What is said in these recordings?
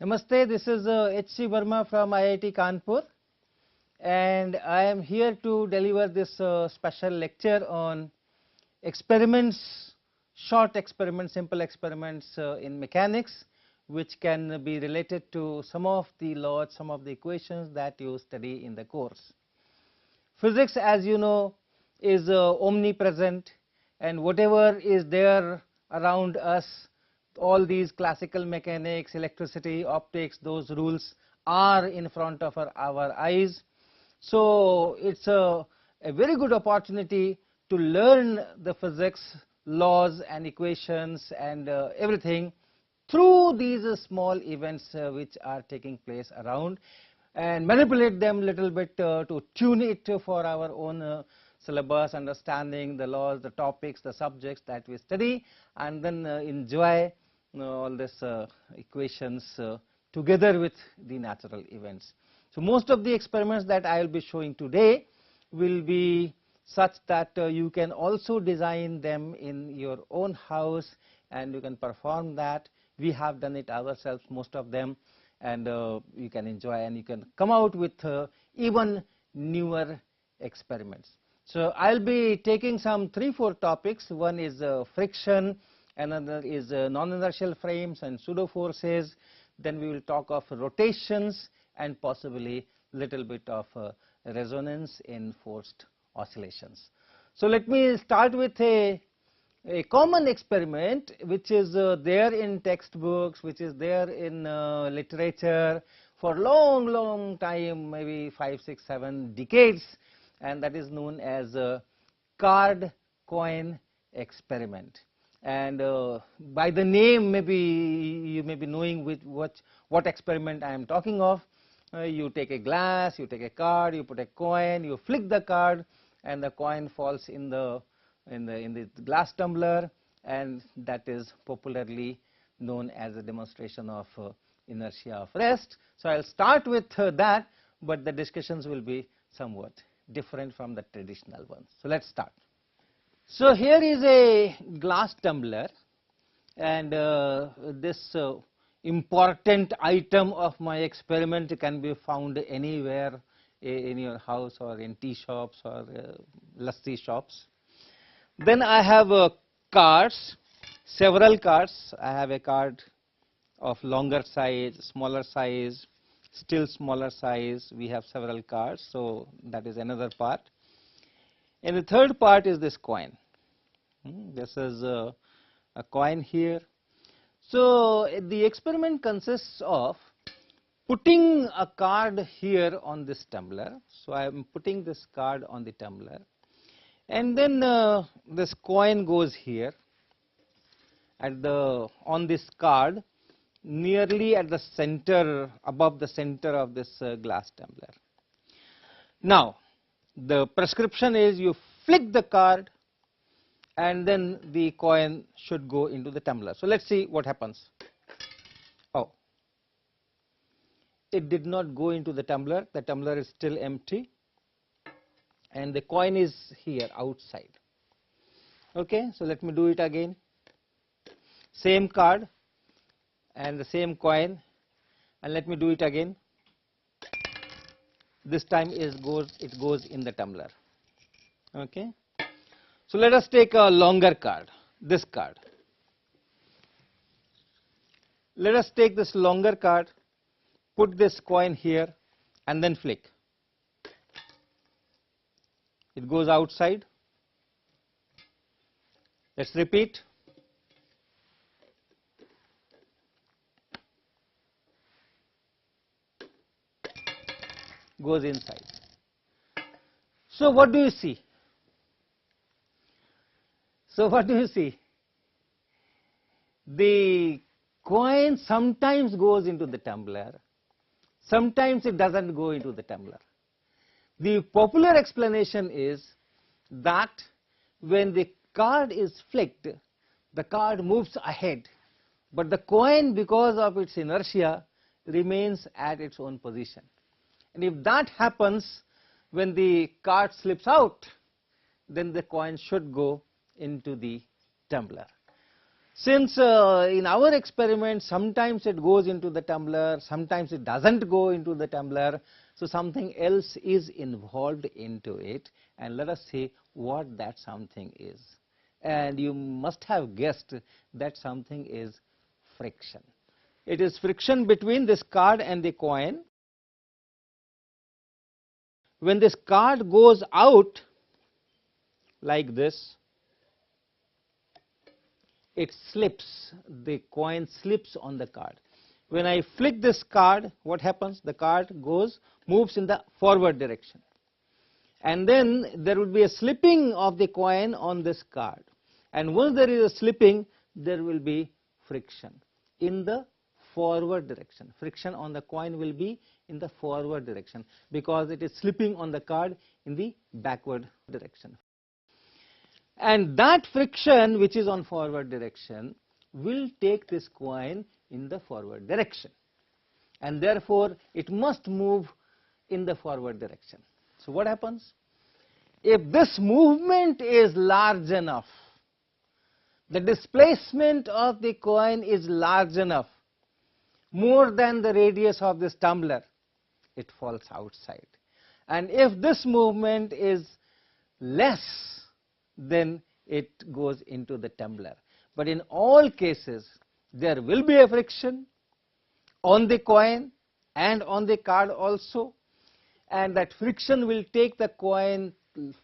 Namaste, this is H.C. Verma from IIT Kanpur, and I am here to deliver this special lecture on experiments, short experiments, simple experiments in mechanics, which can be related to some of the laws, some of the equations that you study in the course. Physics, as you know, is omnipresent, and whatever is there around us, all these classical mechanics, electricity, optics, those rules are in front of our eyes. So it's a very good opportunity to learn the physics, laws and equations and everything through these small events which are taking place around, and manipulate them little bit to tune it for our own syllabus, understanding the laws, the topics, the subjects that we study, and then enjoy all these equations together with the natural events. So most of the experiments that I will be showing today will be such that you can also design them in your own house and you can perform that. We have done it ourselves, most of them, and you can enjoy and you can come out with even newer experiments. So I will be taking some 3-4 topics. One is friction, another is non-inertial frames and pseudo forces. Then we will talk of rotations and possibly little bit of resonance in forced oscillations. So let me start with a common experiment which is there in textbooks, which is there in literature for long time, maybe 5, 6, 7 decades, and that is known as card coin experiment. And by the name, maybe you may be knowing with what experiment I am talking of. You take a glass, you take a card, you put a coin, you flick the card, and the coin falls in the glass tumbler, and that is popularly known as a demonstration of inertia of rest. So I will start with that, but the discussions will be somewhat different from the traditional ones. So let's start. So here is a glass tumbler, and this important item of my experiment can be found anywhere in your house or in tea shops or lassi shops. Then I have cards, several cards. I have a card of longer size, smaller size, still smaller size. We have several cards, so that is another part. And the third part is this coin. This is a coin here. So the experiment consists of putting a card here on this tumbler. So I am putting this card on the tumbler, and then this coin goes here on this card, nearly at the center, above the center of this glass tumbler. Now the prescription is you flick the card and then the coin should go into the tumbler. So let's see what happens. Oh, it did not go into the tumbler is still empty, and the coin is here outside. Okay, so let me do it again. Same card and the same coin, and let me do it again. This time it goes in the tumbler. Okay. So let us take a longer card, this card. Let us take this longer card, put this coin here and then flick. It goes outside. Let's repeat. Goes inside. So what do you see? So what do you see? The coin sometimes goes into the tumbler, sometimes it doesn't go into the tumbler. The popular explanation is that when the card is flicked, the card moves ahead, but the coin, because of its inertia, remains at its own position. And if that happens, when the card slips out, then the coin should go into the tumbler. Since in our experiment sometimes it goes into the tumbler, sometimes it doesn't go into the tumbler, so something else is involved into it, and let us see what that something is. And you must have guessed that something is friction. It is friction between this card and the coin. When this card goes out like this, it slips, the coin slips on the card. When I flick this card, what happens? The card moves in the forward direction. And then there will be a slipping of the coin on this card. And once there is a slipping, there will be friction in the forward direction. Friction on the coin will be in the forward direction because it is slipping on the card in the backward direction. And that friction which is on forward direction will take this coin in the forward direction, and therefore it must move in the forward direction. So what happens? If this movement is large enough, the displacement of the coin is large enough, more than the radius of this tumbler, it falls outside. And if this movement is less, then it goes into the tumbler. But in all cases, there will be a friction on the coin and on the card also, and that friction will take the coin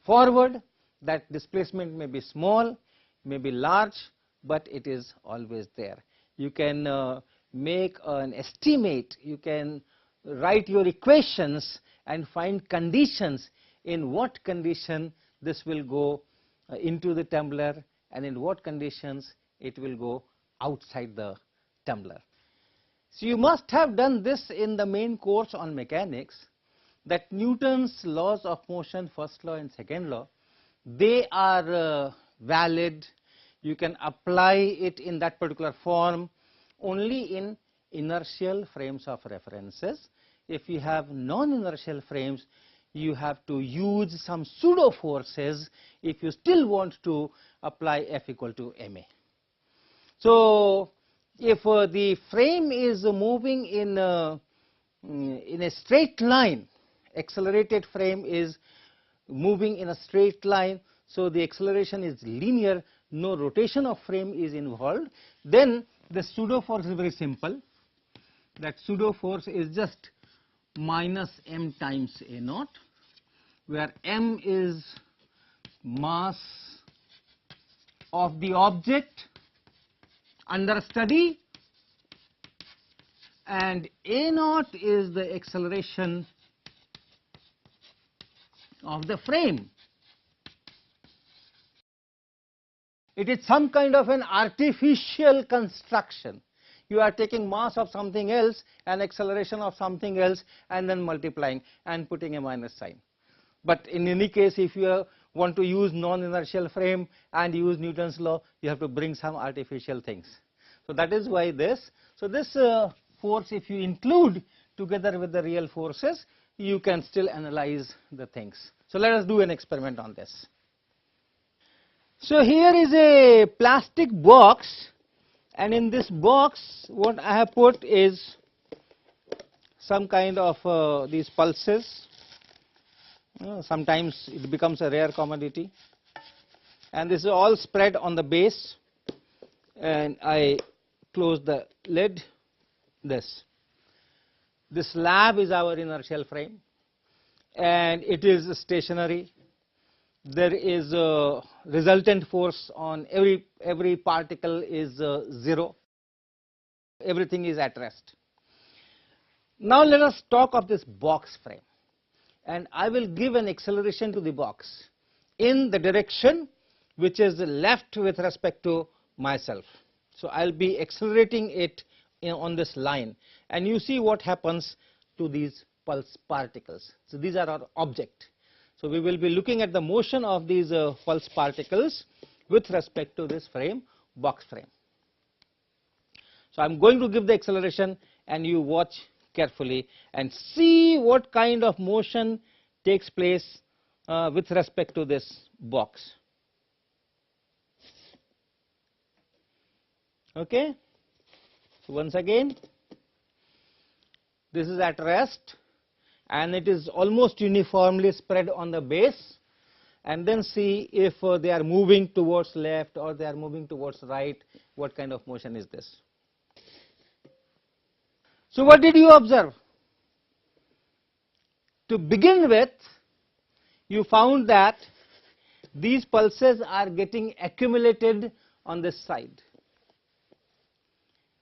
forward. That displacement may be small, may be large, but it is always there. You can make an estimate, you can write your equations and find conditions, in what condition this will go into the tumbler and in what conditions it will go outside the tumbler. So you must have done this in the main course on mechanics, that Newton's laws of motion, first law and second law, they are valid. You can apply it in that particular form only in inertial frames of references. If you have non-inertial frames, you have to use some pseudo forces if you still want to apply F equal to ma. So if the frame is moving in a straight line, accelerated frame is moving in a straight line, so the acceleration is linear, no rotation of frame is involved, then the pseudo force is very simple. That pseudo force is just minus m times a naught, where m is mass of the object under study and a naught is the acceleration of the frame. It is some kind of an artificial construction. You are taking mass of something else and acceleration of something else and then multiplying and putting a minus sign. But in any case, if you want to use non-inertial frame and use Newton's law, you have to bring some artificial things. So that is why this. So this force, if you include together with the real forces, you can still analyze the things. So let us do an experiment on this. So here is a plastic box, and in this box what I have put is some kind of these pulses. Sometimes it becomes a rare commodity, and this is all spread on the base, and I close the lid. This slab is our inertial frame and it is stationary. There is a resultant force on every particle is 0. Everything is at rest. Now let us talk of this box frame, and I will give an acceleration to the box in the direction which is left with respect to myself. So I will be accelerating it on this line, and you see what happens to these pulse particles. So these are our object. So we will be looking at the motion of these pulse particles with respect to this frame, box frame. So I am going to give the acceleration, and you watch carefully and see what kind of motion takes place with respect to this box. Okay. So, once again this is at rest and it is almost uniformly spread on the base, and then see if they are moving towards left or they are moving towards right, what kind of motion is this. So, what did you observe? To begin with, you found that these pulses are getting accumulated on this side.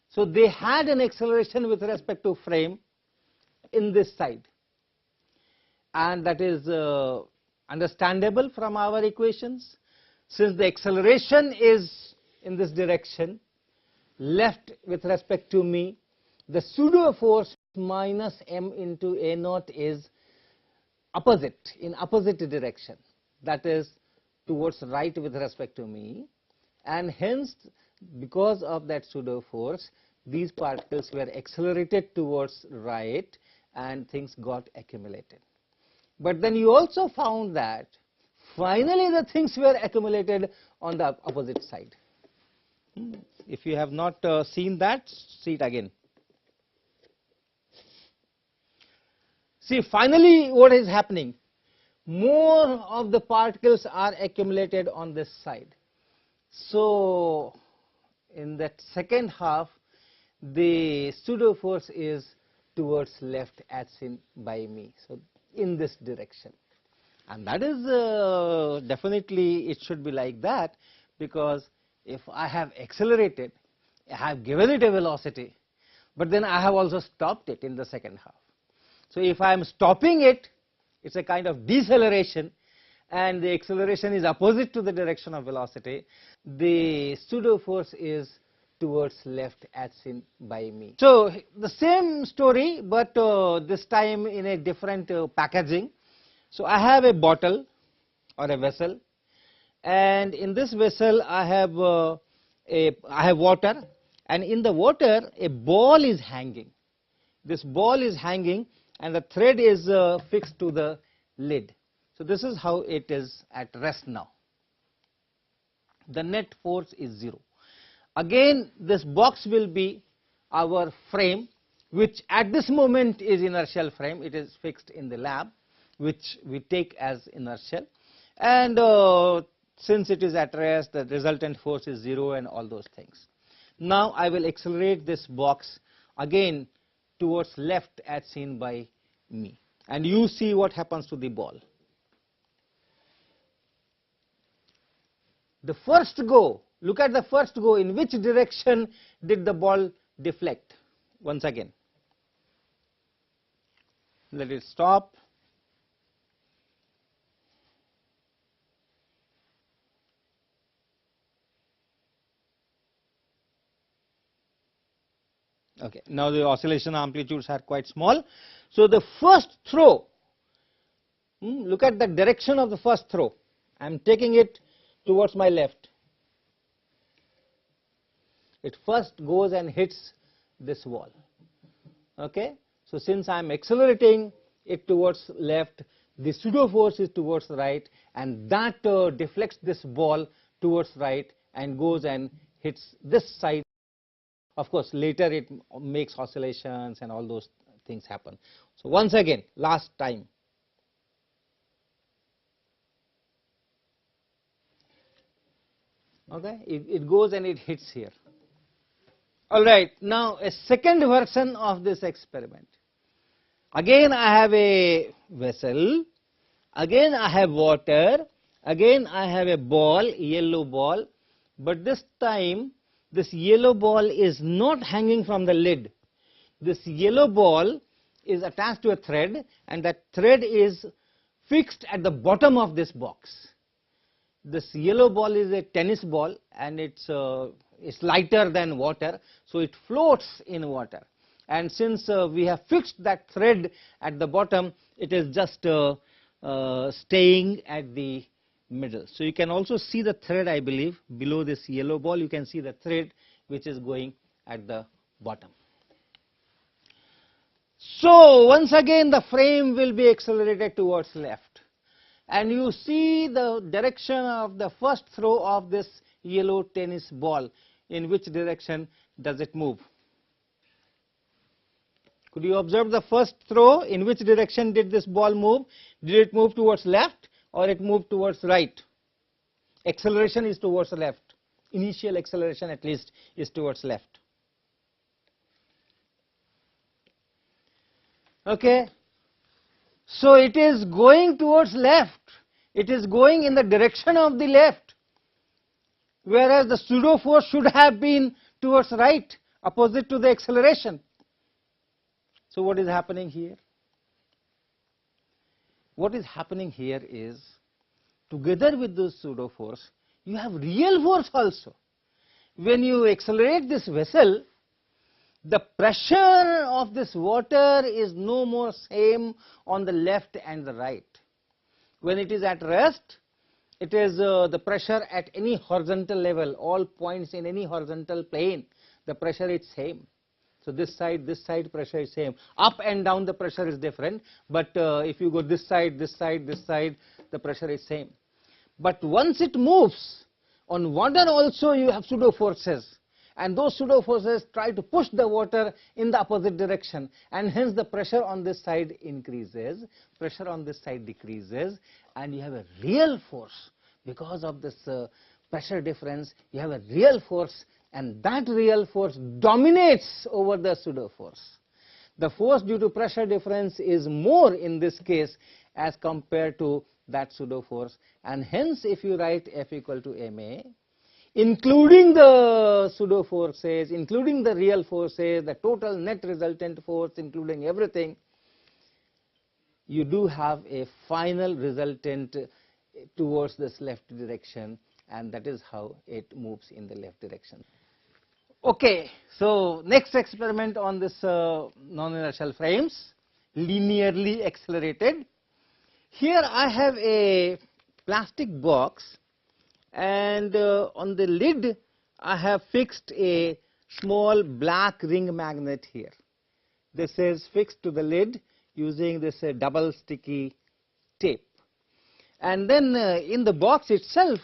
So, they had an acceleration with respect to frame in this side, and that is understandable from our equations, since the acceleration is in this direction left with respect to me, the pseudo force minus m into a naught is opposite, in opposite direction, that is towards right with respect to me, and hence because of that pseudo force these particles were accelerated towards right and things got accumulated. But then you also found that finally the things were accumulated on the opposite side. If you have not seen that, see it again. See, finally what is happening? More of the particles are accumulated on this side. So, in that second half, the pseudo force is towards left as seen by me. So, in this direction, and that is definitely it should be like that, because if I have accelerated, I have given it a velocity, but then I have also stopped it in the second half. So, if I am stopping it, it is a kind of deceleration and the acceleration is opposite to the direction of velocity, the pseudo force is towards left as seen by me. So, the same story, but this time in a different packaging. So, I have a bottle or a vessel, and in this vessel I have water, and in the water a ball is hanging. This ball is hanging and the thread is fixed to the lid. So, this is how it is at rest now. The net force is 0. Again this box will be our frame, which at this moment is inertial frame. It is fixed in the lab, which we take as inertial, and since it is at rest, the resultant force is 0 and all those things. Now I will accelerate this box again towards left as seen by me, and you see what happens to the ball. The first go, look at the first go, in which direction did the ball deflect? Once again, let it stop. Okay, now the oscillation amplitudes are quite small. So, the first throw, look at the direction of the first throw. I am taking it towards my left. It first goes and hits this wall. Okay. So, since I am accelerating it towards left, the pseudo force is towards right, and that deflects this ball towards right and goes and hits this side. Of course, later it makes oscillations and all those things happen. So, once again, last time. Okay, it goes and it hits here. All right, now a second version of this experiment. Again I have a vessel, again I have water, again I have a ball, yellow ball, but this time this yellow ball is not hanging from the lid. This yellow ball is attached to a thread, and that thread is fixed at the bottom of this box. This yellow ball is a tennis ball, and it's lighter than water, so it floats in water. And since we have fixed that thread at the bottom, it is just staying at the middle. So, you can also see the thread, I believe, below this yellow ball. You can see the thread which is going at the bottom. So, once again the frame will be accelerated towards left, and you see the direction of the first throw of this yellow tennis ball. in which direction does it move? Could you observe the first throw? In which direction did this ball move? Did it move towards left or it moved towards right? Acceleration is towards the left. Initial acceleration at least is towards left. Okay. So it is going towards left. It is going in the direction of the left, whereas the pseudo force should have been towards right, opposite to the acceleration. So what is happening here? What is happening here is, together with the pseudo force, you have real force also. When you accelerate this vessel, the pressure of this water is no more same on the left and the right. When it is at rest, it is the pressure at any horizontal level, all points in any horizontal plane, the pressure is same. So this side pressure is same. Up and down the pressure is different, but if you go this side, the pressure is same. But once it moves, on water also you have pseudo forces, and those pseudo forces try to push the water in the opposite direction, and hence the pressure on this side increases, pressure on this side decreases, and you have a real force. Because of this pressure difference, you have a real force, and that real force dominates over the pseudo force. The force due to pressure difference is more in this case as compared to that pseudo force, and hence if you write F equal to ma, including the pseudo forces, including the real forces, the total net resultant force, including everything, you do have a final resultant towards this left direction, and that is how it moves in the left direction. Okay, so next experiment on this non-inertial frames, linearly accelerated. Here I have a plastic box, and on the lid I have fixed a small black ring magnet here. This is fixed to the lid using this double sticky tape. And then in the box itself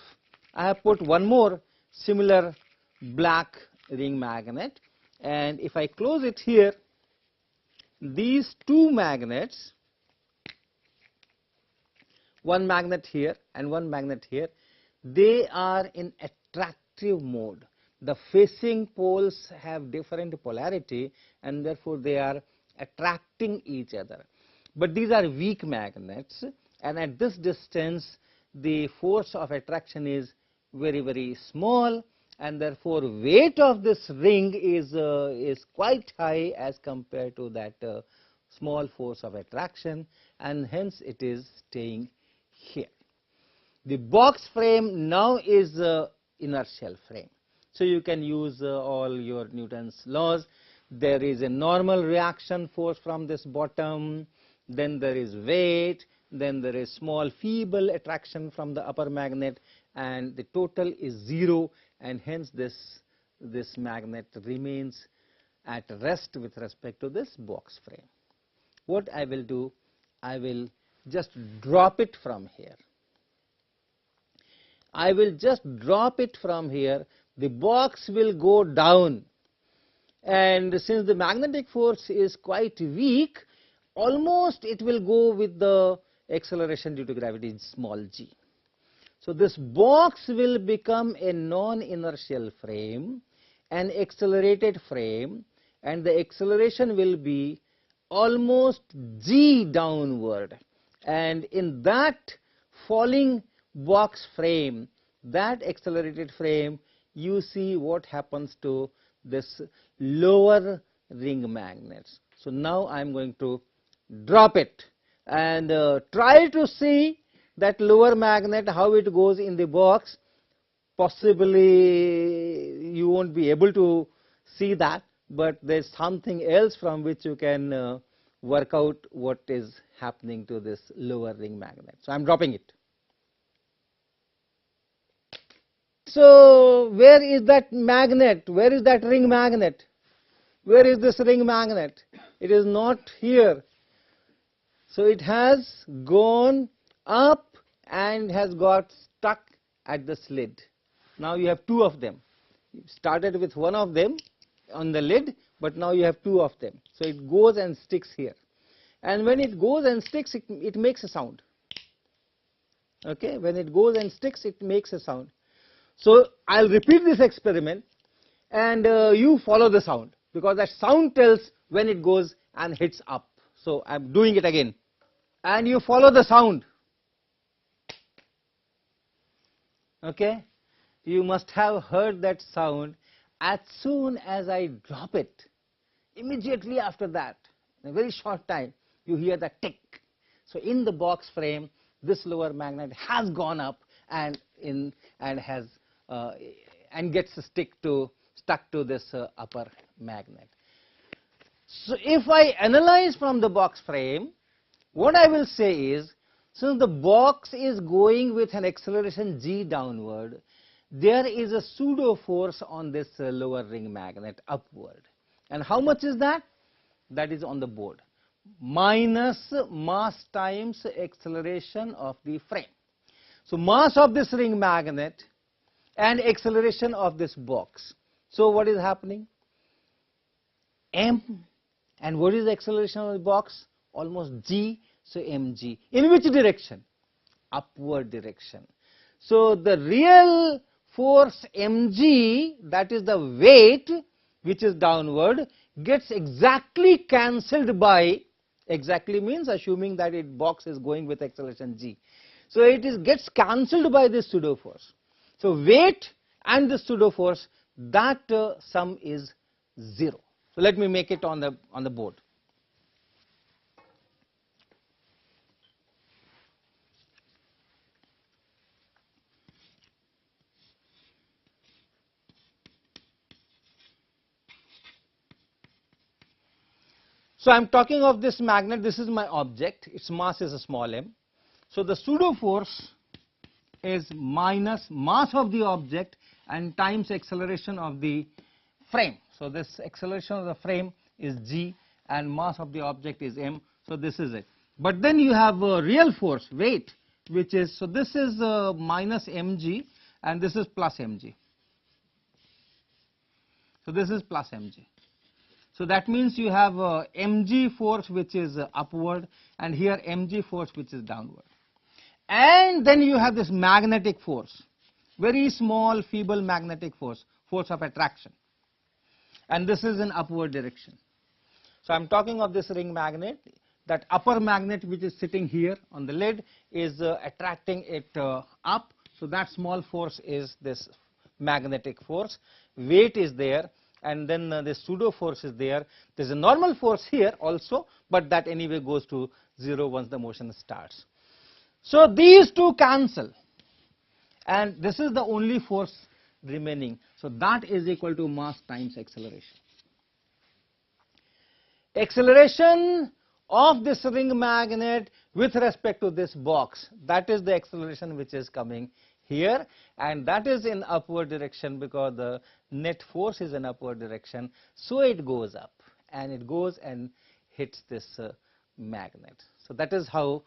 I have put one more similar black ring magnet, and if I close it here, these two magnets, one magnet here and one magnet here, they are in attractive mode. The facing poles have different polarity, and therefore they are attracting each other. But these are weak magnets, and at this distance the force of attraction is very, very small, and therefore weight of this ring is quite high as compared to that small force of attraction, and hence it is staying here. The box frame now is inertial frame. So you can use all your Newton's laws. There is a normal reaction force from this bottom, then there is weight, then there is small feeble attraction from the upper magnet, and the total is 0, and hence this magnet remains at rest with respect to this box frame. What I will do, I will just drop it from here. I will just drop it from here. The box will go down, and since the magnetic force is quite weak, almost it will go with the acceleration due to gravity small g. So this box will become a non-inertial frame, an accelerated frame, and the acceleration will be almost g downward, and in that falling box frame, that accelerated frame, you see what happens to this lower ring magnets. So now I am going to drop it and try to see that lower magnet, how it goes in the box. Possibly you won't be able to see that, but there's something else from which you can work out what is happening to this lower ring magnet. So I'm dropping it. So where is that magnet? Where is that ring magnet? Where is this ring magnet? It is not here. So it has gone up and has got stuck at the slit. Now you have two of them. You started with one of them on the lid, but now you have two of them. So it goes and sticks here, and when it goes and sticks, it makes a sound. Okay, when it goes and sticks, it makes a sound. So I'll repeat this experiment, and you follow the sound, because that sound tells when it goes and hits up. So I'm doing it again, and you follow the sound. Okay, you must have heard that sound as soon as I drop it. Immediately after that, in a very short time, you hear the tick. So in the box frame, this lower magnet has gone up and gets stuck to this upper magnet. So if I analyze from the box frame, what I will say is, since the box is going with an acceleration g downward, there is a pseudo force on this lower ring magnet upward. And how much is that? That is on the board. Minus mass times acceleration of the frame. So mass of this ring magnet and acceleration of this box. So what is happening? M, and what is the acceleration of the box? Almost g, so mg. In which direction? Upward direction. So the real force mg, that is the weight which is downward, gets exactly cancelled by, exactly means assuming that it box is going with acceleration g. So it gets cancelled by this pseudo force. So weight and the pseudo force, that sum is 0. So let me make it on the board. So I am talking of this magnet. This is my object. Its mass is a small m. So the pseudo force is minus mass of the object and times acceleration of the frame. So this acceleration of the frame is g and mass of the object is m. So this is it. But then you have a real force, weight, which is, so this is minus mg and this is plus mg. So this is plus mg. So that means you have mg force which is upward, and here mg force which is downward. And then you have this magnetic force, very small feeble magnetic force, force of attraction. And this is in upward direction. So I am talking of this ring magnet. That upper magnet which is sitting here on the lid is attracting it up. So that small force is this magnetic force. Weight is there, and then the pseudo force is there. There is a normal force here also, but that anyway goes to 0 once the motion starts. So these two cancel, and this is the only force remaining. So that is equal to mass times acceleration. Acceleration of this ring magnet with respect to this box, that is the acceleration which is coming here, and that is in upward direction because the net force is in upward direction. So it goes up and it goes and hits this magnet. So that is how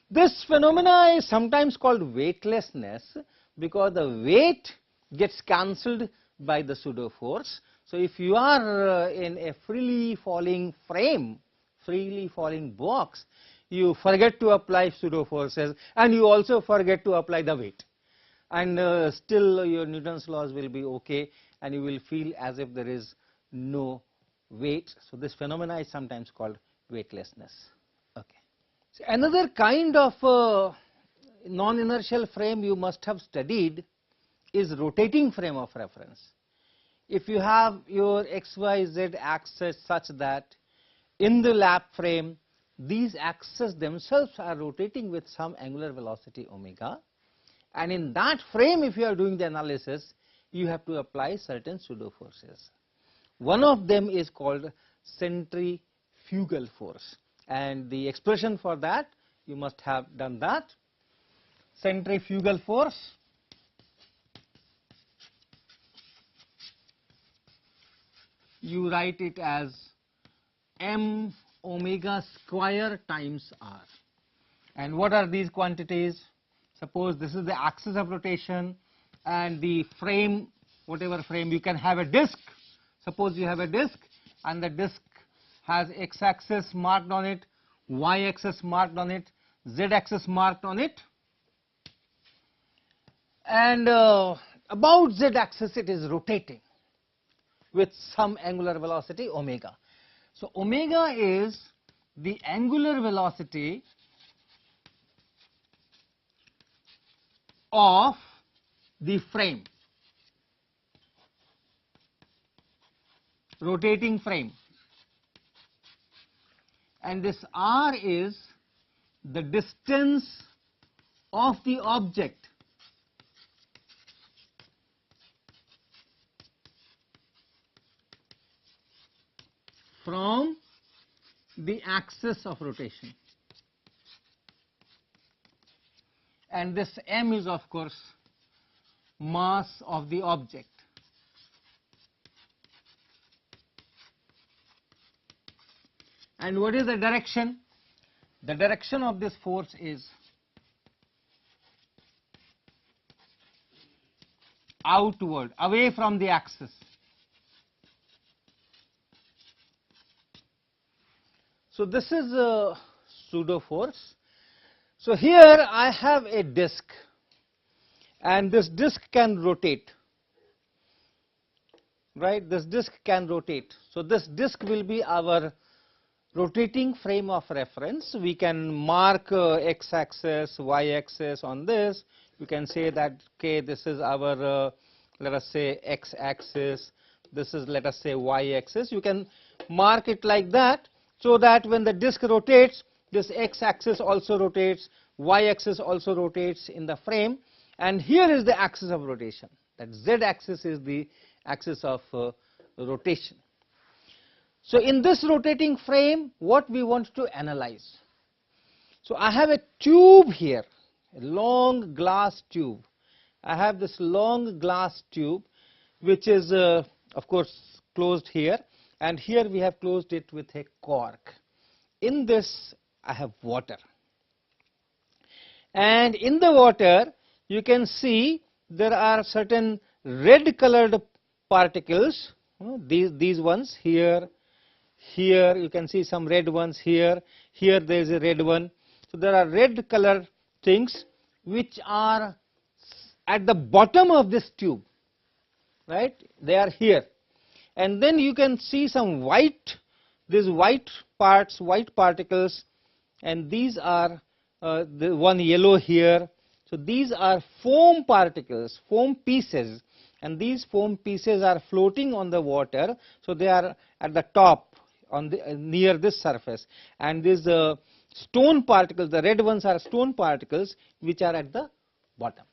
this phenomena is sometimes called weightlessness, because the weight gets cancelled by the pseudo force. So if you are in a freely falling frame, freely falling box, you forget to apply pseudo forces and you also forget to apply the weight, and still your Newton's laws will be okay, and you will feel as if there is no weight. So this phenomena is sometimes called weightlessness. Okay. So another kind of non-inertial frame you must have studied is rotating frame of reference. If you have your XYZ axis such that in the lap frame these axes themselves are rotating with some angular velocity omega, and in that frame if you are doing the analysis you have to apply certain pseudo forces. One of them is called centrifugal force, and the expression for that you must have done that. Centrifugal force you write it as m omega square times r. And what are these quantities? Suppose this is the axis of rotation and the frame whatever frame. You can have a disk. Suppose you have a disk and the disk has x-axis marked on it, y-axis marked on it, z-axis marked on it, and about z-axis it is rotating with some angular velocity omega. So omega is the angular velocity of the frame, rotating frame, and this r is the distance of the object from the axis of rotation, and this m is of course mass of the object. And what is the direction? The direction of this force is outward, away from the axis. So this is a pseudo force. So here I have a disk, and this disk can rotate, right? This disk can rotate. So this disk will be our rotating frame of reference. We can mark x-axis, y-axis on this. You can say that, okay, this is our let us say x-axis, this is let us say y-axis. You can mark it like that, so that when the disk rotates, this x-axis also rotates, y-axis also rotates in the frame, and here is the axis of rotation. That z-axis is the axis of rotation. So in this rotating frame, what we want to analyze? So I have a tube here, a long glass tube. I have this long glass tube which is of course closed here, and here we have closed it with a cork. In this I have water, and in the water you can see there are certain red colored particles, these ones here. Here you can see some red ones here, here there is a red one. So there are red color things which are at the bottom of this tube, right? They are here. And then you can see some white, these white parts, white particles, and these are the one yellow here. So these are foam particles, foam pieces, and these foam pieces are floating on the water. So they are at the top, on the near this surface, and these stone particles, the red ones are stone particles which are at the bottom,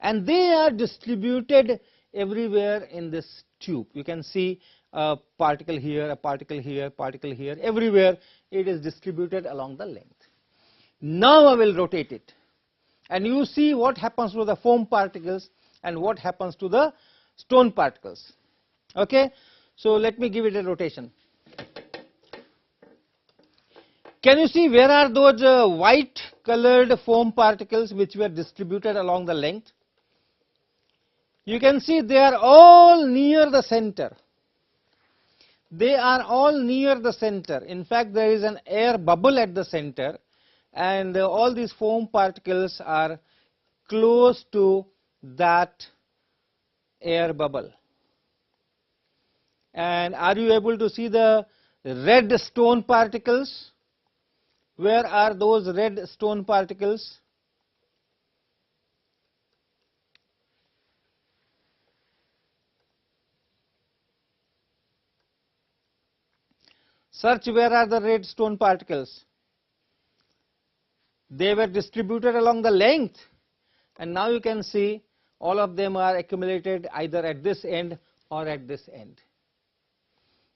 and they are distributed everywhere in this tube. You can see a particle here, a particle here, particle here, everywhere it is distributed along the length. Now I will rotate it, and you see what happens to the foam particles and what happens to the stone particles. Okay, so let me give it a rotation. Can you see where are those white colored foam particles which were distributed along the length? You can see they are all near the center. They are all near the center. In fact, there is an air bubble at the center, and all these foam particles are close to that air bubble. And are you able to see the red stone particles? Where are those red stone particles? Search where are the red stone particles. They were distributed along the length, and now you can see all of them are accumulated either at this end or at this end.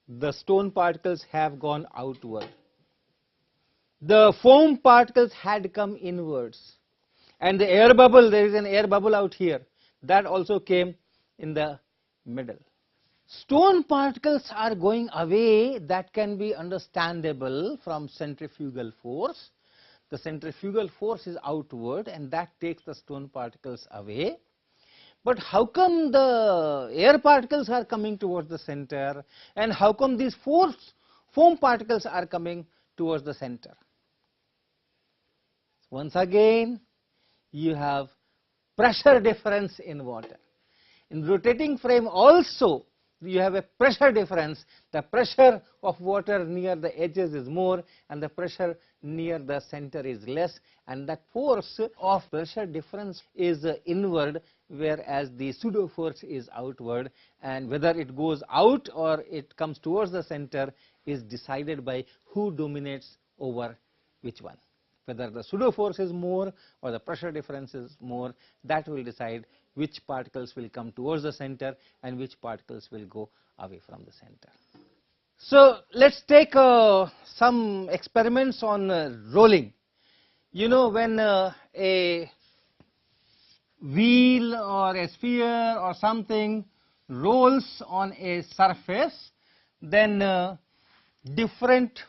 The stone particles have gone outward. The foam particles had come inwards, and the air bubble, there is an air bubble out here, that also came in the middle. Stone particles are going away, that can be understandable from centrifugal force. The centrifugal force is outward, and that takes the stone particles away. But how come the air particles are coming towards the center, and how come these foam particles are coming towards the center? Once again, you have pressure difference in water. In rotating frame also, you have a pressure difference. The pressure of water near the edges is more, and the pressure near the center is less, and that force of pressure difference is inward, whereas the pseudo force is outward, and whether it goes out or it comes towards the center is decided by who dominates over which one. Whether the pseudo force is more or the pressure difference is more, that will decide which particles will come towards the center and which particles will go away from the center. So let's take some experiments on rolling. You know, when a wheel or a sphere or something rolls on a surface, then different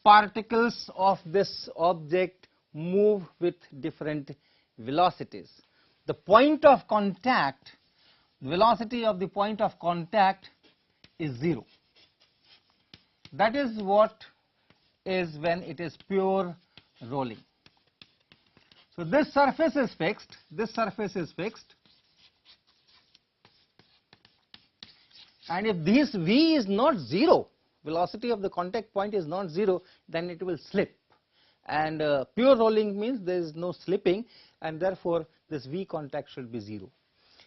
particles of this object move with different velocities. The point of contact, velocity of the point of contact is 0. That is what is when it is pure rolling. So this surface is fixed, this surface is fixed, and if this V is not 0, velocity of the contact point is not 0, then it will slip, and pure rolling means there is no slipping, and therefore this V contact should be 0.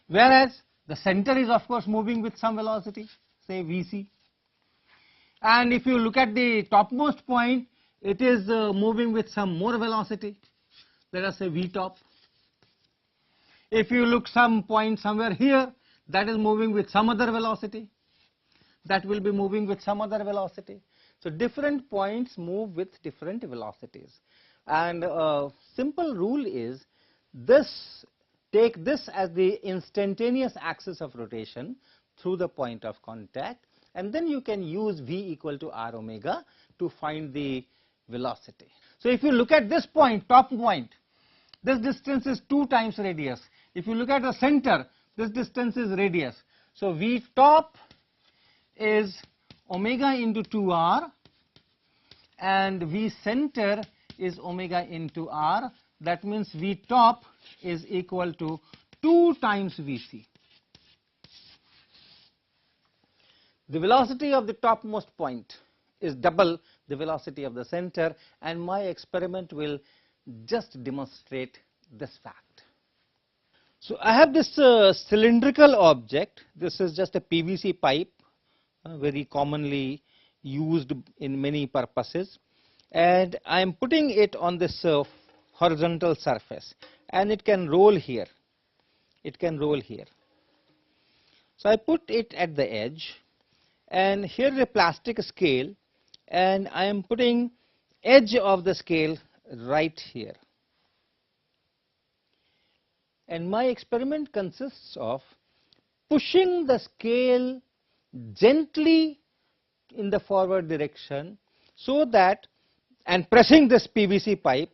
Whereas the center is of course moving with some velocity, say Vc, and if you look at the topmost point, it is moving with some more velocity, let us say V top. If you look some point somewhere here, that is moving with some other velocity, that will be moving with some other velocity. So different points move with different velocities, and a simple rule is this: take this as the instantaneous axis of rotation through the point of contact, and then you can use V equal to R omega to find the velocity. So if you look at this point, top point, this distance is 2 times radius. If you look at the center, this distance is radius. So V top is omega into 2r, and V center is omega into r. That means V top is equal to 2 times Vc. The velocity of the topmost point is double the velocity of the center, and my experiment will just demonstrate this fact. So I have this cylindrical object. This is just a PVC pipe, very commonly used in many purposes, and I am putting it on this horizontal surface, and it can roll here. It can roll here. So I put it at the edge, and here is a plastic scale, and I am putting edge of the scale right here. And my experiment consists of pushing the scale gently in the forward direction, so that, and pressing this PVC pipe,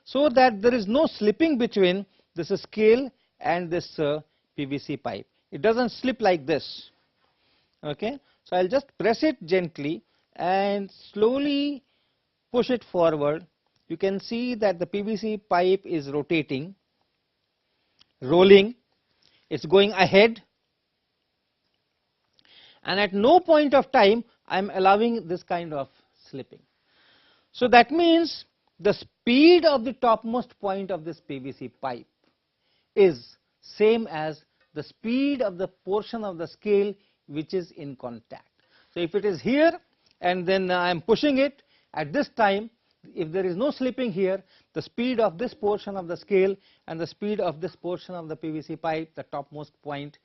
so that there is no slipping between this scale and this PVC pipe. It doesn't slip like this. Okay, so I'll just press it gently and slowly push it forward. You can see that the PVC pipe is rotating, rolling, it's going ahead, and at no point of time I am allowing this kind of slipping. So that means the speed of the topmost point of this PVC pipe is same as the speed of the portion of the scale which is in contact. So if it is here and then I am pushing it, at this time, if there is no slipping here, the speed of this portion of the scale and the speed of this portion of the PVC pipe, the topmost point,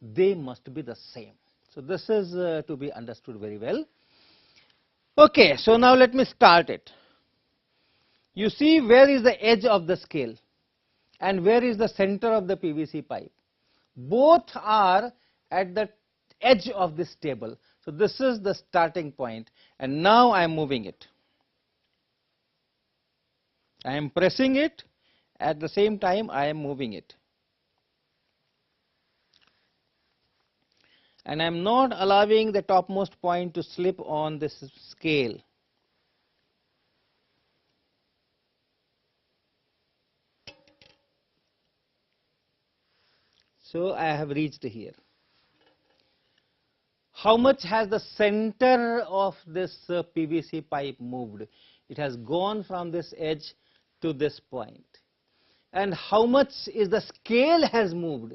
they must be the same. So this is to be understood very well. Okay, so now let me start it. You see where is the edge of the scale and where is the center of the PVC pipe. Both are at the edge of this table. So this is the starting point, and now I am moving it. I am pressing it, at the same time I am moving it. and I am not allowing the topmost point to slip on this scale. So I have reached here. How much has the center of this PVC pipe moved? It has gone from this edge to this point. And how much is the scale has moved?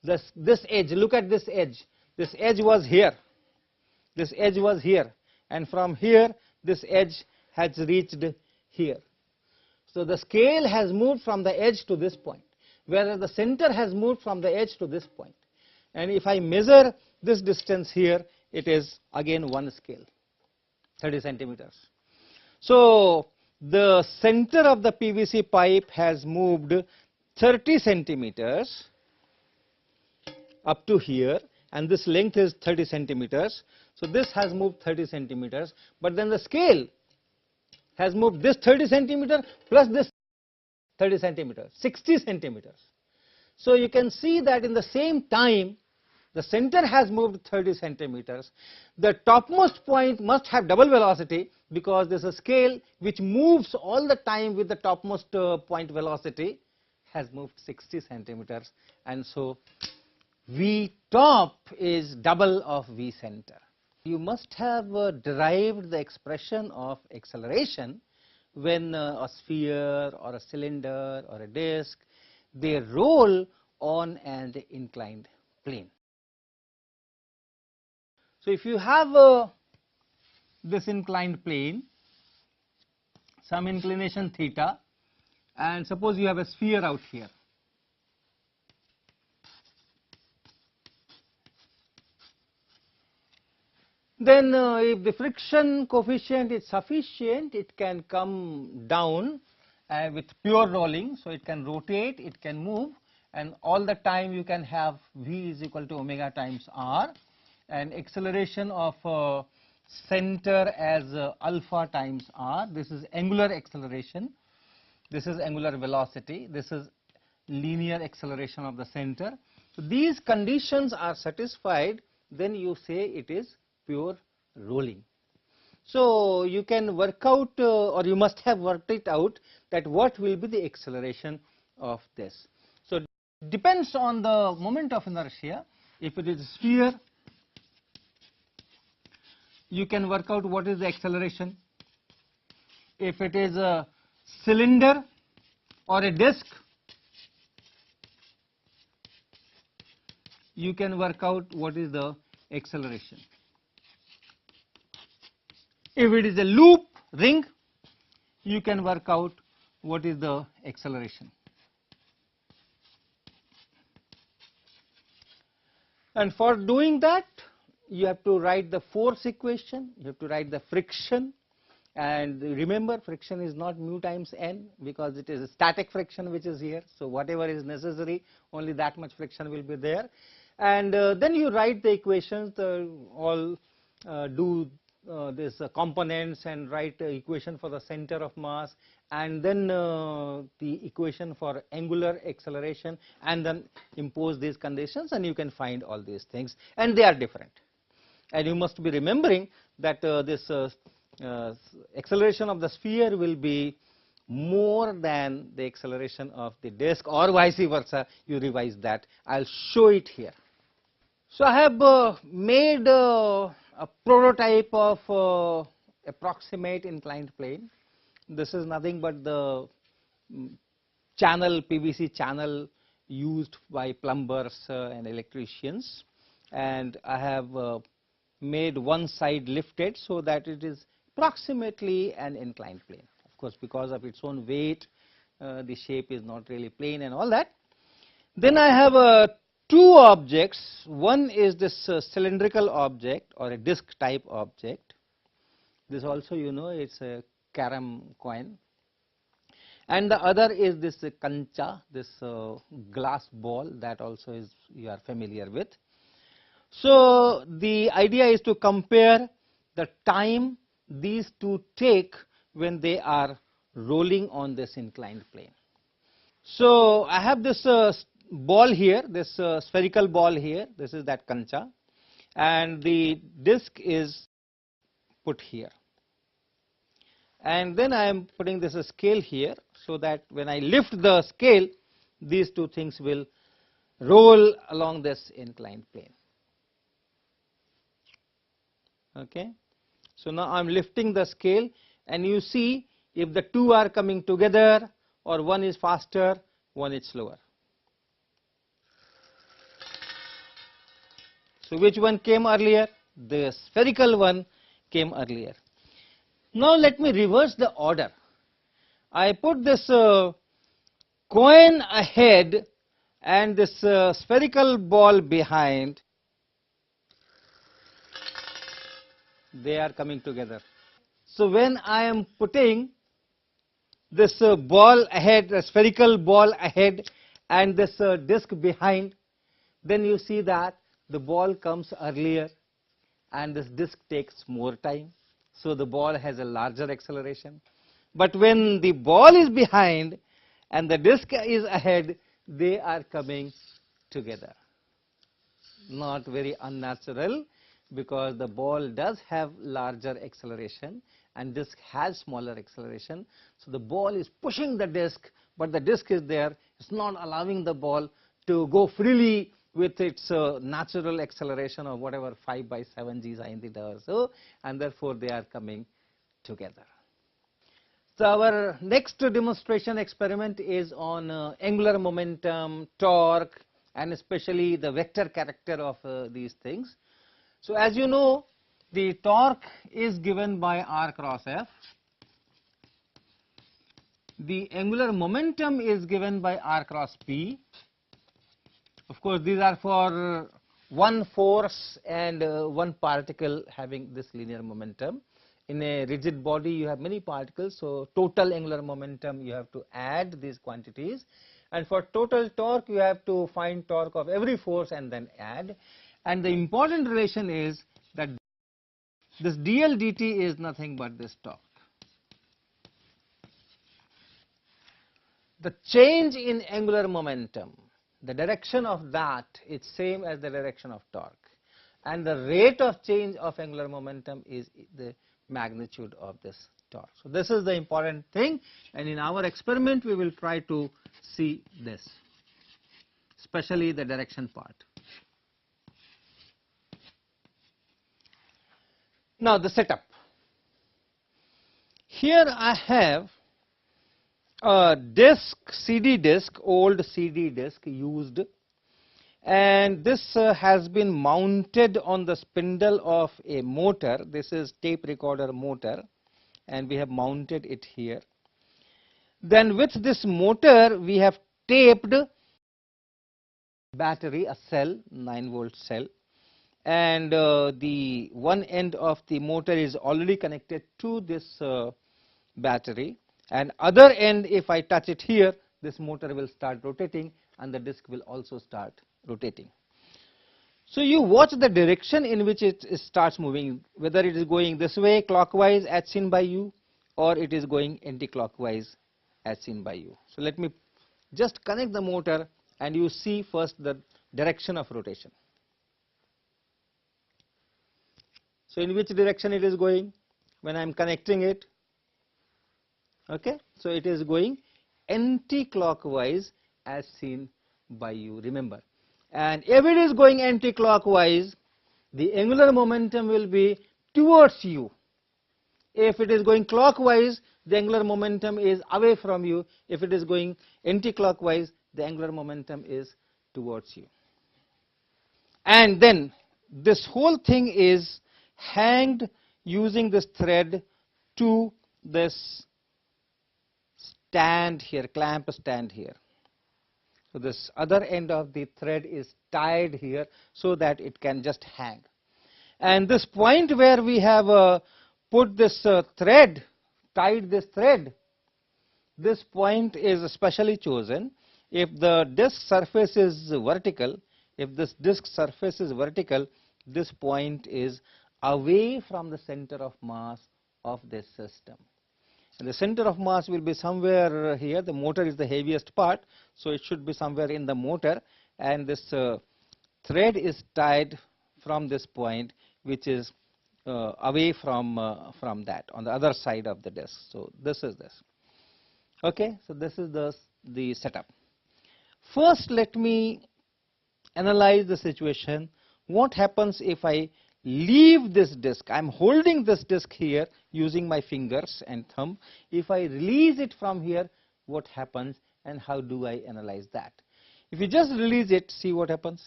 This edge, look at this edge. This edge was here. This edge was here. And from here, this edge has reached here. So the scale has moved from the edge to this point, whereas the center has moved from the edge to this point. And if I measure this distance here, it is again one scale, 30 centimeters. So the center of the PVC pipe has moved 30 centimeters up to here, and this length is 30 centimeters. So this has moved 30 centimeters, but then the scale has moved this 30 centimeter plus this 30 centimeters, 60 centimeters. So you can see that in the same time, the center has moved 30 centimeters. The topmost point must have double velocity, because this is a scale which moves all the time with the topmost point velocity, has moved 60 centimeters, and so V top is double of V center. You must have derived the expression of acceleration when a sphere or a cylinder or a disc, they roll on an inclined plane. So if you have this inclined plane, some inclination theta, and suppose you have a sphere out here. Then if the friction coefficient is sufficient, it can come down with pure rolling. So it can rotate, it can move, and all the time you can have V is equal to omega times r, and acceleration of center as alpha times r. This is angular acceleration, this is angular velocity, this is linear acceleration of the center. So these conditions are satisfied, then you say it is pure rolling. So you can work out or you must have worked it out that what will be the acceleration of this. So it depends on the moment of inertia. If it is a sphere, you can work out what is the acceleration. If it is a cylinder or a disc, you can work out what is the acceleration. If it is a loop ring, you can work out what is the acceleration. And for doing that, you have to write the force equation, you have to write the friction, and remember, friction is not mu times n, because it is a static friction which is here. So whatever is necessary, only that much friction will be there. And then you write the equations, all do this components and write equation for the center of mass, and then the equation for angular acceleration, and then impose these conditions, and you can find all these things, and they are different. And you must be remembering that this acceleration of the sphere will be more than the acceleration of the disk, or vice versa. You revise that. I will show it here. So I have made a prototype of approximate inclined plane. This is nothing but the channel, PVC channel used by plumbers and electricians, and I have made one side lifted so that it is approximately an inclined plane. Of course, because of its own weight, the shape is not really plane and all that. Then I have two objects. One is this cylindrical object or a disc type object. This also, you know, it's a carom coin. And the other is this kancha, this glass ball, that also is you are familiar with. So the idea is to compare the time these two take when they are rolling on this inclined plane. So I have this ball here, this spherical ball here, this is that kancha, and the disk is put here. And then I am putting this scale here, so that when I lift the scale, these two things will roll along this inclined plane. Okay. So now I am lifting the scale, and you see if the two are coming together, or one is faster, one is slower. So which one came earlier? The spherical one came earlier. Now let me reverse the order. I put this coin ahead and this spherical ball behind. They are coming together. So when I am putting this ball ahead, a spherical ball ahead, and this disk behind, then you see that the ball comes earlier and this disk takes more time. So the ball has a larger acceleration. But when the ball is behind and the disk is ahead, they are coming together. Not very unnatural, because the ball does have larger acceleration and disk has smaller acceleration. So the ball is pushing the disk, but the disk is there. It's not allowing the ball to go freely with its natural acceleration of whatever 5/7 g sin theta or so, and therefore they are coming together. So our next demonstration experiment is on angular momentum, torque, and especially the vector character of these things. So as you know, the torque is given by r cross f. The angular momentum is given by r cross p. Of course, these are for one force and one particle having this linear momentum. In a rigid body, you have many particles, so total angular momentum you have to add these quantities, and for total torque you have to find torque of every force and then add. And the important relation is that this dl dt is nothing but this torque. The change in angular momentum, the direction of that is same as the direction of torque, and the rate of change of angular momentum is the magnitude of this torque. So this is the important thing, and in our experiment we will try to see this, especially the direction part. Now the setup. Here I have a disk, CD disk, old CD disk used, and this has been mounted on the spindle of a motor. This is tape recorder motor, and we have mounted it here. Then with this motor we have taped battery, a cell, 9-volt cell, and the one end of the motor is already connected to this battery, and other end, if I touch it here, this motor will start rotating and the disk will also start rotating. So you watch the direction in which it starts moving, whether it is going this way clockwise as seen by you, or it is going anti-clockwise as seen by you. So let me just connect the motor and you see first the direction of rotation. So in which direction it is going when I am connecting it? Okay, so it is going anti-clockwise as seen by you, remember. And if it is going anti-clockwise, the angular momentum will be towards you. If it is going clockwise, the angular momentum is away from you. If it is going anti-clockwise, the angular momentum is towards you. And then this whole thing is hanged using this thread to this stand here, clamp stand here. So this other end of the thread is tied here so that it can just hang. And this point where we have put this thread, tied this thread, this point is specially chosen. If the disk surface is vertical, if this disk surface is vertical, this point is away from the center of mass of this system. And the center of mass will be somewhere here. The motor is the heaviest part, so it should be somewhere in the motor, and this thread is tied from this point which is away from that on the other side of the disk. So this is this. Okay, so this is the setup. First, let me analyze the situation. What happens if I leave this disk? I am holding this disk here using my fingers and thumb. If I release it from here, what happens and how do I analyze that? If you just release it, see what happens.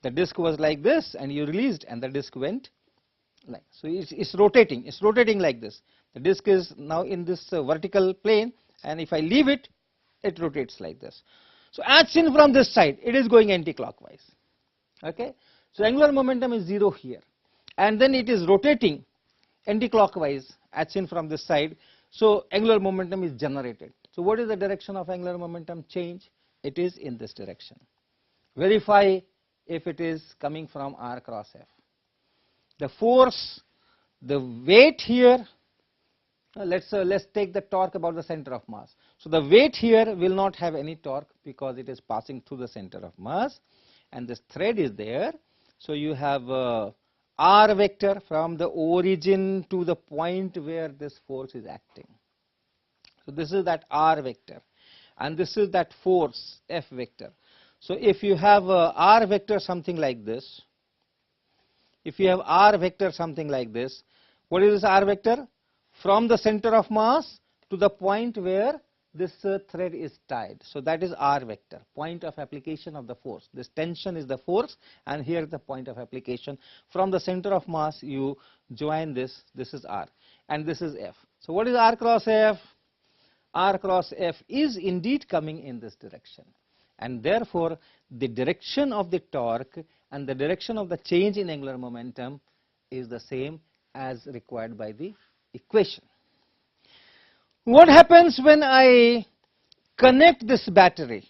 The disk was like this and you released and the disk went like so. It's rotating like this. The disk is now in this vertical plane, and if I leave it, it rotates like this. So as seen from this side, it is going anti-clockwise. Okay, so angular momentum is 0 here, and then it is rotating anti-clockwise as seen from this side. So angular momentum is generated. So what is the direction of angular momentum change? It is in this direction. Verify if it is coming from r cross f. The force, the weight here, let's take the torque about the center of mass. So the weight here will not have any torque because it is passing through the center of mass, and this thread is there. So you have r vector from the origin to the point where this force is acting. So this is that r vector, and this is that force f vector. So if you have r vector something like this, if you have r vector something like this, what is this r vector? From the center of mass to the point where this thread is tied. So that is r vector, point of application of the force. This tension is the force, and here is the point of application. From the center of mass you join this is r, and this is f. So what is r cross f? R cross f is indeed coming in this direction, and therefore the direction of the torque and the direction of the change in angular momentum is the same as required by the equation. What happens when I connect this battery?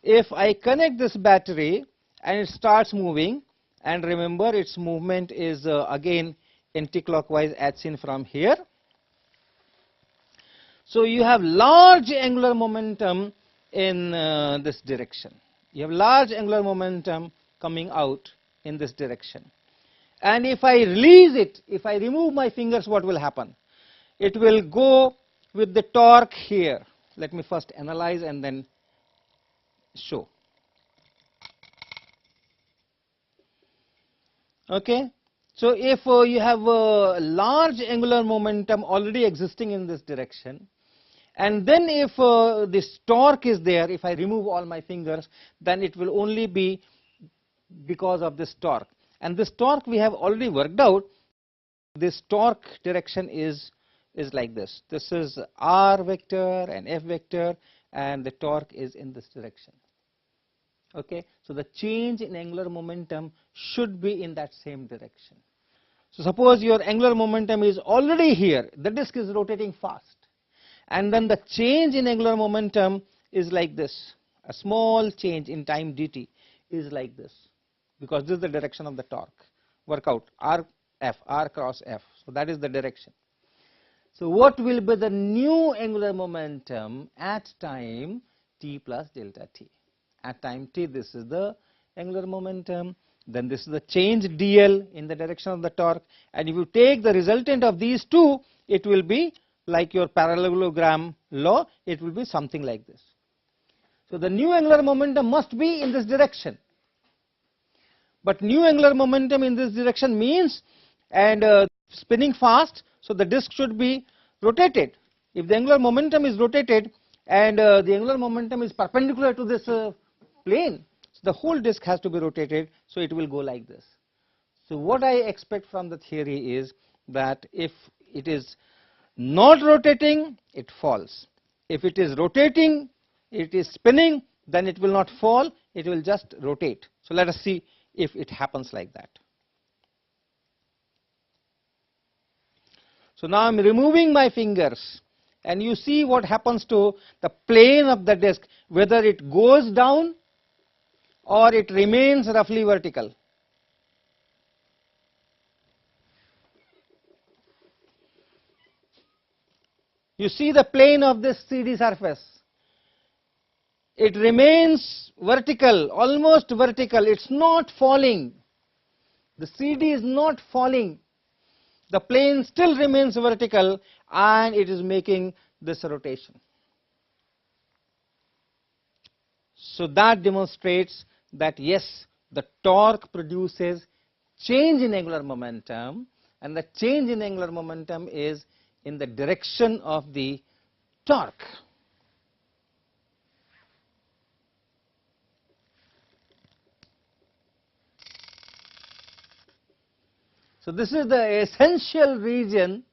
If I connect this battery and it starts moving, and remember its movement is again anti-clockwise as seen from here. So you have large angular momentum in this direction. You have large angular momentum coming out in this direction. And if I release it, if I remove my fingers, what will happen? It will go with the torque here. Let me first analyze and then show. Okay. So if you have a large angular momentum already existing in this direction, and then if this torque is there, if I remove all my fingers, then it will only be because of this torque. And this torque we have already worked out. This torque direction is like this. This is r vector and f vector, and the torque is in this direction. Okay, so the change in angular momentum should be in that same direction. So suppose your angular momentum is already here, the disk is rotating fast, and then the change in angular momentum is like this. A small change in time dt is like this, because this is the direction of the torque. Work out r cross f. So that is the direction. So what will be the new angular momentum at time t plus delta t? At time t, this is the angular momentum, then this is the change dl in the direction of the torque, and if you take the resultant of these two, it will be like your parallelogram law, it will be something like this. So the new angular momentum must be in this direction. But new angular momentum in this direction means, and spinning fast, so the disk should be rotated. If the angular momentum is rotated and the angular momentum is perpendicular to this plane, so the whole disk has to be rotated, so it will go like this. So what I expect from the theory is that if it is not rotating, it falls. If it is rotating, it is spinning, then it will not fall, it will just rotate. So let us see if it happens like that. So now I am removing my fingers, and you see what happens to the plane of the disk, whether it goes down or it remains roughly vertical. You see the plane of this CD surface. It remains vertical, almost vertical, it's not falling. The CD is not falling. The plane still remains vertical and it is making this rotation. So that demonstrates that yes, the torque produces change in angular momentum, and the change in angular momentum is in the direction of the torque. So this is the essential reason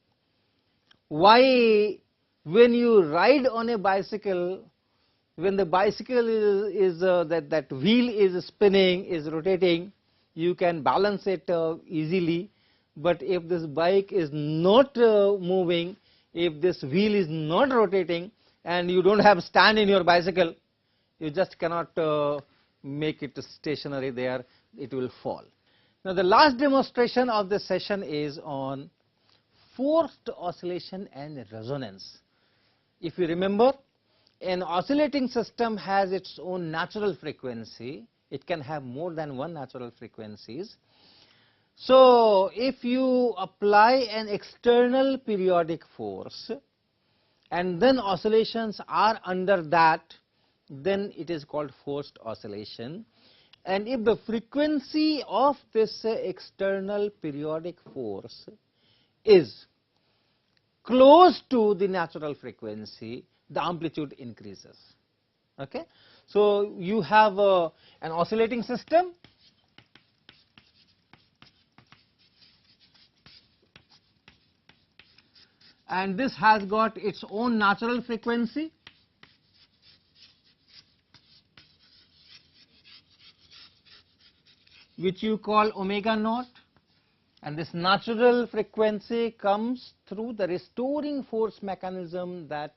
why when you ride on a bicycle, when the bicycle is that wheel is spinning, is rotating, you can balance it easily. But if this bike is not moving, if this wheel is not rotating, and you don't have stand in your bicycle, you just cannot make it stationary there, it will fall. Now the last demonstration of this session is on forced oscillation and resonance. If you remember, an oscillating system has its own natural frequency. It can have more than one natural frequencies. So if you apply an external periodic force and then oscillations are under that, then it is called forced oscillation. And if the frequency of this external periodic force is close to the natural frequency, the amplitude increases. Okay? So you have an oscillating system, and this has got its own natural frequency, which you call omega naught, and this natural frequency comes through the restoring force mechanism that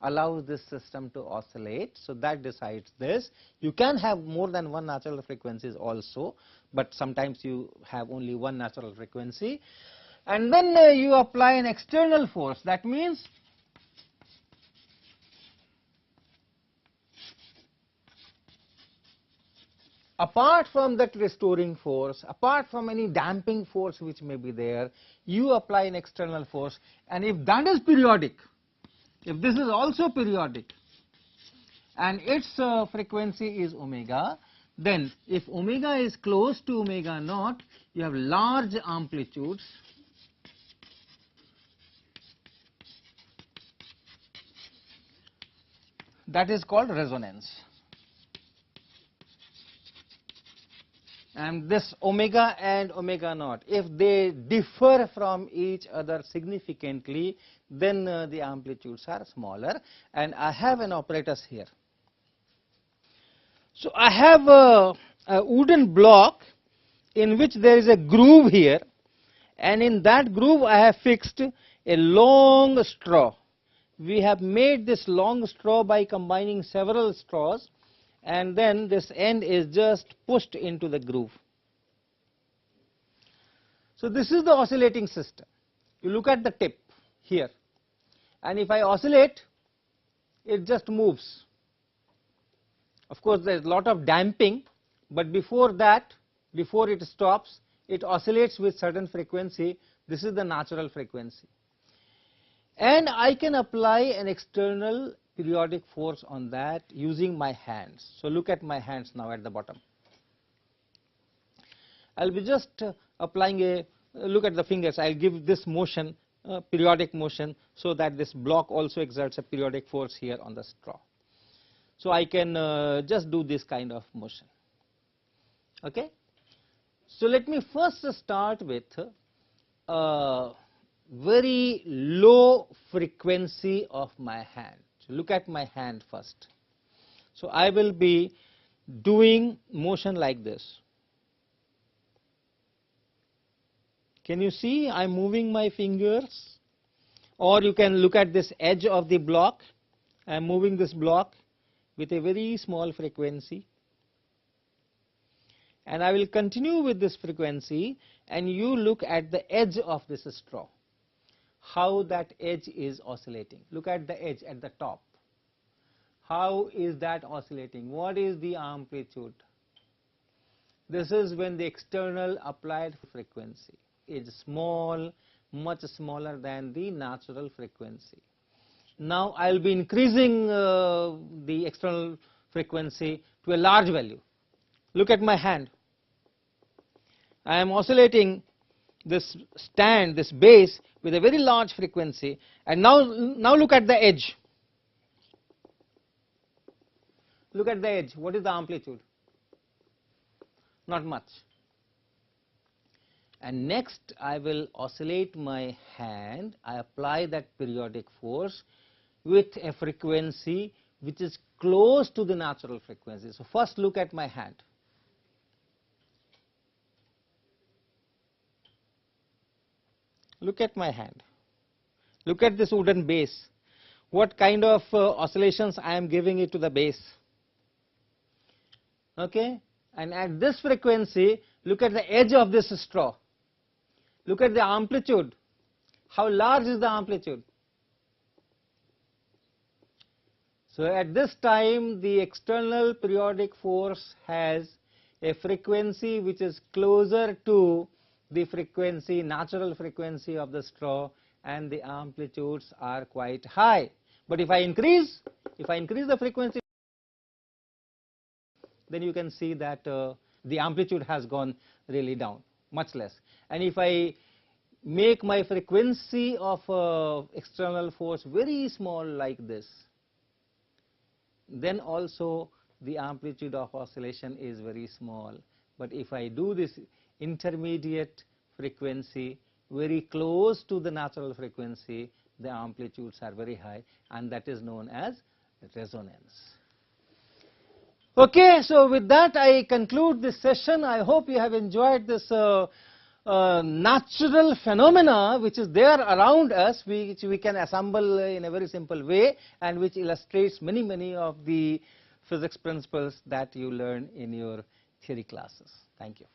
allows this system to oscillate. So that decides this. You can have more than one natural frequencies also, but sometimes you have only one natural frequency. And then you apply an external force. That means apart from that restoring force, apart from any damping force which may be there, you apply an external force, and if that is periodic, if this is also periodic and its frequency is omega, then if omega is close to omega naught, you have large amplitudes that is called resonance. And this omega and omega naught, if they differ from each other significantly, then the amplitudes are smaller. And I have an apparatus here. So I have a wooden block in which there is a groove here, and in that groove I have fixed a long straw. We have made this long straw by combining several straws, and then this end is just pushed into the groove. So this is the oscillating system. You look at the tip here, and if I oscillate, it just moves. Of course, there is a lot of damping, but before that, before it stops, it oscillates with certain frequency. This is the natural frequency. And I can apply an external periodic force on that using my hands. So look at my hands now at the bottom. I'll be just applying a, look at the fingers, I'll give this motion, periodic motion, so that this block also exerts a periodic force here on the straw. So I can just do this kind of motion. Okay? So let me first start with very low frequency of my hand. So look at my hand first. So I will be doing motion like this. Can you see I am moving my fingers? Or you can look at this edge of the block. I am moving this block with a very small frequency. And I will continue with this frequency, and you look at the edge of this straw, how that edge is oscillating. Look at the edge at the top. How is that oscillating? What is the amplitude? This is when the external applied frequency is small, much smaller than the natural frequency. Now I will be increasing the external frequency to a large value. Look at my hand. I am oscillating this stand, this base, with a very large frequency, and now look at the edge. Look at the edge. What is the amplitude? Not much. And next I will oscillate my hand. I apply that periodic force with a frequency which is close to the natural frequency. So first look at my hand. Look at my hand. Look at this wooden base. What kind of oscillations I am giving it to the base. Okay? And at this frequency, look at the edge of this straw. Look at the amplitude. How large is the amplitude? So at this time, the external periodic force has a frequency which is closer to the frequency, natural frequency of the straw, and the amplitudes are quite high. But if I increase the frequency, then you can see that the amplitude has gone really down, much less. And if I make my frequency of external force very small like this, then also the amplitude of oscillation is very small. But if I do this intermediate frequency very close to the natural frequency, the amplitudes are very high, and that is known as resonance. Okay, so with that I conclude this session. I hope you have enjoyed this natural phenomena which is there around us, which we can assemble in a very simple way, and which illustrates many of the physics principles that you learn in your theory classes. Thank you.